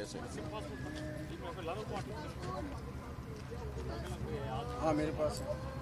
से। हाँ मेरे पास है।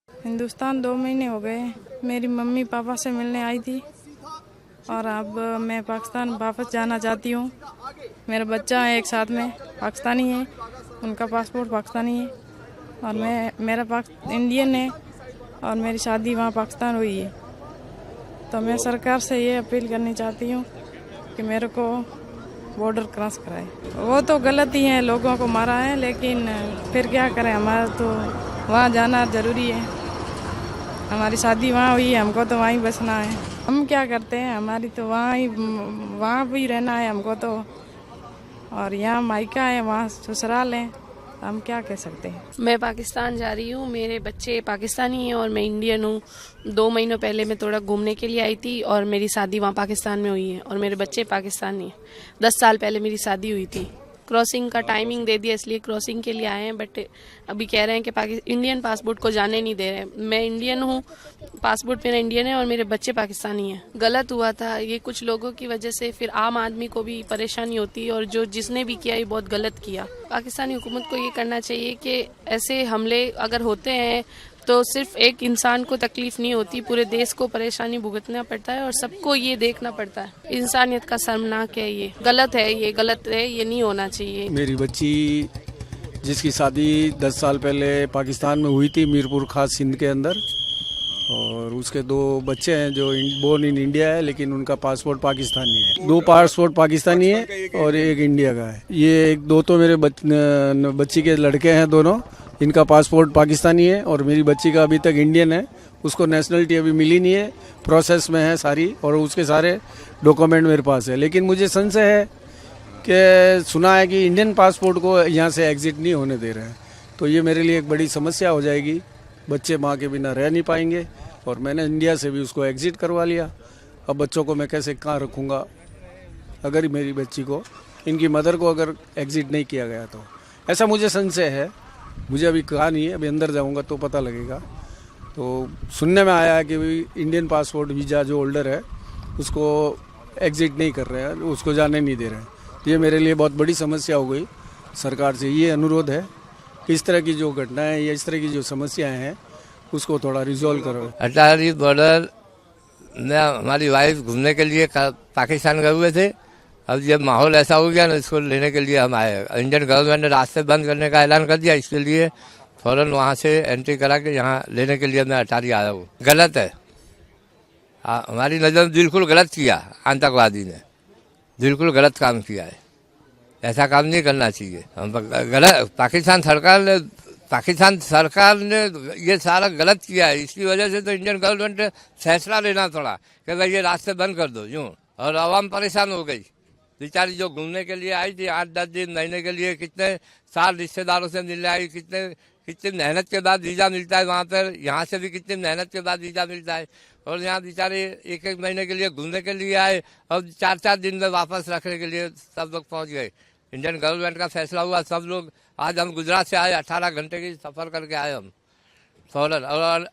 हिंदुस्तान 2 महीने हो गए। मेरी मम्मी पापा से मिलने आई थी और अब मैं पाकिस्तान वापस जाना चाहती हूँ। मेरा बच्चा है एक साथ में, पाकिस्तानी है, उनका पासपोर्ट पाकिस्तानी है और मेरा इंडियन है और मेरी शादी वहाँ पाकिस्तान हुई है। तो मैं सरकार से ये अपील करनी चाहती हूँ कि मेरे को बॉर्डर क्रॉस कराए। वो तो गलत ही है, लोगों को मारा है, लेकिन फिर क्या करें, हमारा तो वहाँ जाना ज़रूरी है। हमारी शादी वहाँ हुई है, हमको तो वहीं बसना है। हम क्या करते हैं, हमारी तो वहाँ भी रहना है हमको तो, और यहाँ मायका है, वहाँ ससुराल है, हम क्या कह सकते हैं। मैं पाकिस्तान जा रही हूँ, मेरे बच्चे पाकिस्तानी हैं और मैं इंडियन हूँ। 2 महीनों पहले मैं थोड़ा घूमने के लिए आई थी और मेरी शादी वहाँ पाकिस्तान में हुई है और मेरे बच्चे पाकिस्तानी हैं। 10 साल पहले मेरी शादी हुई थी। क्रॉसिंग का टाइमिंग दे दिया, इसलिए क्रॉसिंग के लिए आए हैं, बट अभी कह रहे हैं कि इंडियन पासपोर्ट को जाने नहीं दे रहे हैं। मैं इंडियन हूँ, पासपोर्ट मेरा इंडियन है और मेरे बच्चे पाकिस्तानी हैं। गलत हुआ था ये, कुछ लोगों की वजह से फिर आम आदमी को भी परेशानी होती है और जिसने भी किया ये बहुत गलत किया। पाकिस्तानी हुकूमत को ये करना चाहिए कि ऐसे हमले अगर होते हैं तो सिर्फ एक इंसान को तकलीफ नहीं होती, पूरे देश को परेशानी भुगतना पड़ता है और सबको ये देखना पड़ता है। इंसानियत का शर्मनाक है, ये गलत है, ये नहीं होना चाहिए। मेरी बच्ची जिसकी शादी 10 साल पहले पाकिस्तान में हुई थी, मीरपुर खास सिंध के अंदर, और उसके 2 बच्चे हैं जो बोर्न इन इंडिया है, लेकिन उनका पासपोर्ट पाकिस्तानी है। 2 पासपोर्ट पाकिस्तानी है और एक इंडिया का है। ये 2 तो मेरे बच्ची के लड़के हैं दोनों, इनका पासपोर्ट पाकिस्तानी है और मेरी बच्ची का अभी तक इंडियन है। उसको नेशनलिटी अभी मिली नहीं है, प्रोसेस में है सारी, और उसके सारे डॉक्यूमेंट मेरे पास है। लेकिन मुझे संशय है कि सुना है कि इंडियन पासपोर्ट को यहाँ से एग्जिट नहीं होने दे रहे हैं, तो ये मेरे लिए एक बड़ी समस्या हो जाएगी। बच्चे माँ के बिना रह नहीं पाएंगे और मैंने इंडिया से भी उसको एग्जिट करवा लिया। अब बच्चों को मैं कैसे कहाँ रखूँगा अगर मेरी बच्ची को, इनकी मदर को अगर एग्जिट नहीं किया गया तो, ऐसा मुझे संशय है। मुझे अभी कहा नहीं है, अभी अंदर जाऊँगा तो पता लगेगा। तो सुनने में आया है कि इंडियन पासपोर्ट वीज़ा जो होल्डर है उसको एग्जिट नहीं कर रहे हैं, उसको जाने नहीं दे रहे हैं। ये मेरे लिए बहुत बड़ी समस्या हो गई। सरकार से ये अनुरोध है कि इस तरह की जो घटनाएं या इस तरह की जो समस्याएं हैं उसको थोड़ा रिजॉल्व करो। अटारी बॉर्डर में हमारी वाइफ घूमने के लिए पाकिस्तान गए हुए थे। अब जब माहौल ऐसा हो गया ना, इसको लेने के लिए हम आए। इंडियन गवर्नमेंट ने रास्ते बंद करने का ऐलान कर दिया, इसके लिए फ़ौरन वहाँ से एंट्री करा के यहाँ लेने के लिए मैं अटारी आया हूँ। गलत है, हमारी नज़र में बिल्कुल गलत किया, आतंकवादी ने बिल्कुल गलत काम किया है। ऐसा काम नहीं करना चाहिए। हम गलत पाकिस्तान सरकार ने ये सारा गलत किया है। इसकी वजह से तो इंडियन गवर्नमेंट ने फैसला लेना पड़ा कि भाई ये रास्ते बंद कर दो यूँ, और आवाम परेशान हो गई। बेचारी जो घूमने के लिए आई थी 8-10 दिन महीने के लिए, कितने साल रिश्तेदारों से मिलने आई, कितनी मेहनत के बाद वीज़ा मिलता है वहाँ पर, यहाँ से भी कितनी मेहनत के बाद वीज़ा मिलता है। और यहाँ बेचारे 1-1 महीने के लिए घूमने के लिए आए और 4-4 दिन में वापस रखने के लिए सब लोग पहुँच गए। इंडियन गवर्नमेंट का फैसला हुआ, सब लोग, आज हम गुजरात से आए, 18 घंटे की सफ़र करके आए हम फ़ौरन, और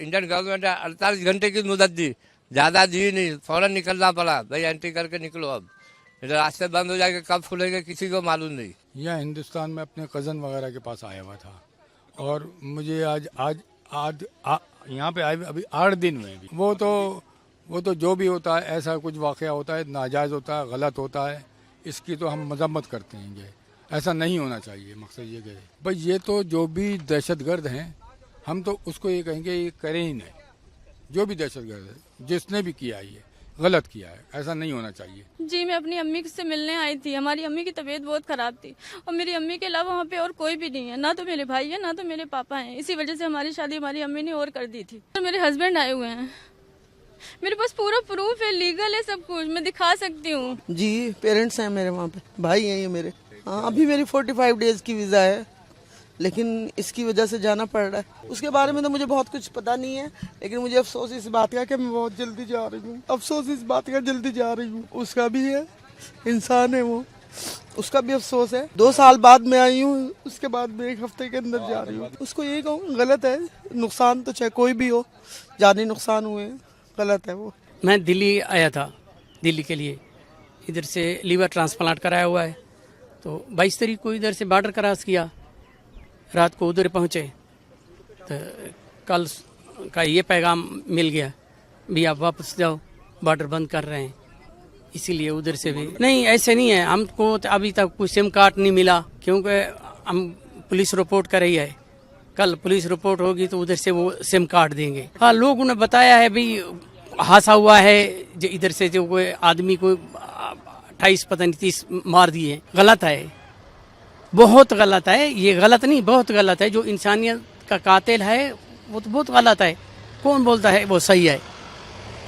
इंडियन गवर्नमेंट ने 48 घंटे की मुदत दी, ज़्यादा दी नहीं, फ़ौरन निकलना पड़ा। भाई एंट्री करके निकलो, अब रास्ते बंद हो जाएंगे, कब खुलेंगे किसी को मालूम नहीं। यह हिंदुस्तान में अपने कज़न वगैरह के पास आया हुआ था, और मुझे आज यहाँ पे आए अभी 8 दिन हुए भी। वो तो जो भी होता है, ऐसा कुछ वाक़या होता है, नाजायज़ होता है, गलत होता है, इसकी तो हम मजम्मत करते हैं। ये ऐसा नहीं होना चाहिए। मकसद ये है भाई, ये तो जो भी दहशतगर्द हैं, हम तो उसको ये कहेंगे ये करें ही नहीं। जो भी दहशतगर्द है, जिसने भी किया है, ये गलत किया है, ऐसा नहीं होना चाहिए। जी, मैं अपनी अम्मी से मिलने आई थी। हमारी अम्मी की तबीयत बहुत खराब थी, और मेरी अम्मी के अलावा वहाँ पे और कोई भी नहीं है, ना तो मेरे भाई है ना तो मेरे पापा हैं। इसी वजह से हमारी शादी हमारी अम्मी ने और कर दी थी। और मेरे हस्बैंड आए हुए हैं, मेरे पास पूरा प्रूफ है, लीगल है, सब कुछ मैं दिखा सकती हूँ। जी, पेरेंट्स हैं मेरे वहाँ पे, भाई हैं ये मेरे। हाँ, अभी मेरी 45 डेज की वीज़ा है, लेकिन इसकी वजह से जाना पड़ रहा है। उसके बारे में तो मुझे बहुत कुछ पता नहीं है, लेकिन मुझे अफसोस इस बात का कि मैं बहुत जल्दी जा रही हूँ। अफसोस इस बात का जल्दी जा रही हूँ, उसका भी है, इंसान है वो, उसका भी अफसोस है। 2 साल बाद मैं आई हूँ, उसके बाद मैं 1 हफ्ते के अंदर जा रही हूँ। उसको यही कहूँ, गलत है, नुकसान तो चाहे कोई भी हो, जानी नुकसान हुए, गलत है वो। मैं दिल्ली आया था, दिल्ली के लिए, इधर से लीवर ट्रांसप्लांट कराया हुआ है। तो 22 तारीख को इधर से बॉर्डर क्रॉस किया, रात को उधर पहुँचे, तो कल का ये पैगाम मिल गया भी आप वापस जाओ, बॉर्डर बंद कर रहे हैं। इसीलिए उधर से भी नहीं, ऐसे नहीं है। हमको तो अभी तक कोई सिम कार्ड नहीं मिला, क्योंकि हम पुलिस रिपोर्ट कर रही है। कल पुलिस रिपोर्ट होगी तो उधर से वो सिम कार्ड देंगे। हाँ, लोगों ने बताया है भी हादसा हुआ है, जो इधर से जो कोई आदमी को 28 पता नहीं 30 मार दिए। गलत है, बहुत गलत है। ये गलत नहीं, बहुत गलत है। जो इंसानियत का कातिल है वो तो बहुत गलत है। कौन बोलता है वो सही है?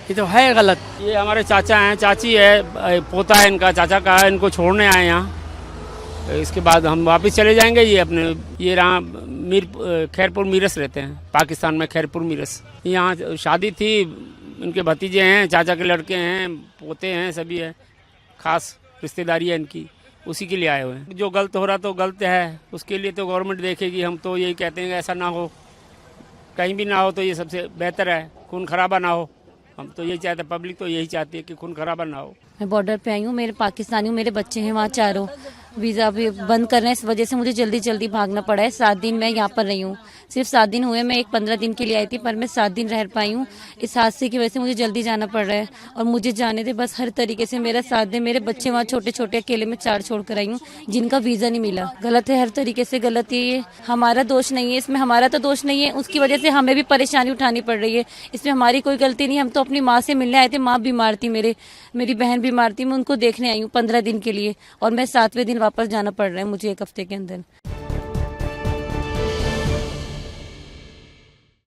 ये तो है गलत। ये हमारे चाचा हैं, चाची है, पोता है इनका, चाचा का है, इनको छोड़ने आए यहाँ। इसके बाद हम वापस चले जाएंगे। ये अपने ये रहा खैरपुर मीरस रहते हैं, पाकिस्तान में खैरपुर मीरस। यहाँ शादी थी, इनके भतीजे हैं, चाचा के लड़के हैं, पोते हैं, सभी है, खास रिश्तेदारी है इनकी, उसी के लिए आए हुए हैं। जो गलत हो रहा तो गलत है, उसके लिए तो गवर्नमेंट देखेगी। हम तो यही कहते हैं कि ऐसा ना हो, कहीं भी ना हो तो ये सबसे बेहतर है, खून खराबा ना हो। हम तो यही चाहते हैं, पब्लिक तो यही चाहती है कि खून खराबा ना हो। मैं बॉर्डर पे आई हूँ, मेरे पाकिस्तानी हूँ, मेरे बच्चे हैं वहाँ चारों। वीज़ा भी बंद कर रहे हैं, इस वजह से मुझे जल्दी जल्दी भागना पड़ा है। 7 दिन मैं यहाँ पर रही हूँ, सिर्फ 7 दिन हुए। मैं 15 दिन के लिए आई थी, पर मैं 7 दिन रह पाई हूँ। इस हादसे की वजह से मुझे जल्दी जाना पड़ रहा है, और मुझे जाने दे, बस हर तरीके से मेरा साथ दे। मेरे बच्चे वहाँ छोटे छोटे अकेले में 4 छोड़ कर आई हूँ, जिनका वीज़ा नहीं मिला। गलत है, हर तरीके से गलत है ये। हमारा दोष नहीं है इसमें, हमारा तो दोष नहीं है, उसकी वजह से हमें भी परेशानी उठानी पड़ रही है। इसमें हमारी कोई गलती नहीं। हम तो अपनी माँ से मिलने आए थे, माँ बीमार थी, मेरी बहन बीमार थी, मैं उनको देखने आई हूँ 15 दिन के लिए, और मैं 7वें दिन वापस जाना पड़ रहा है मुझे 1 हफ्ते के अंदर।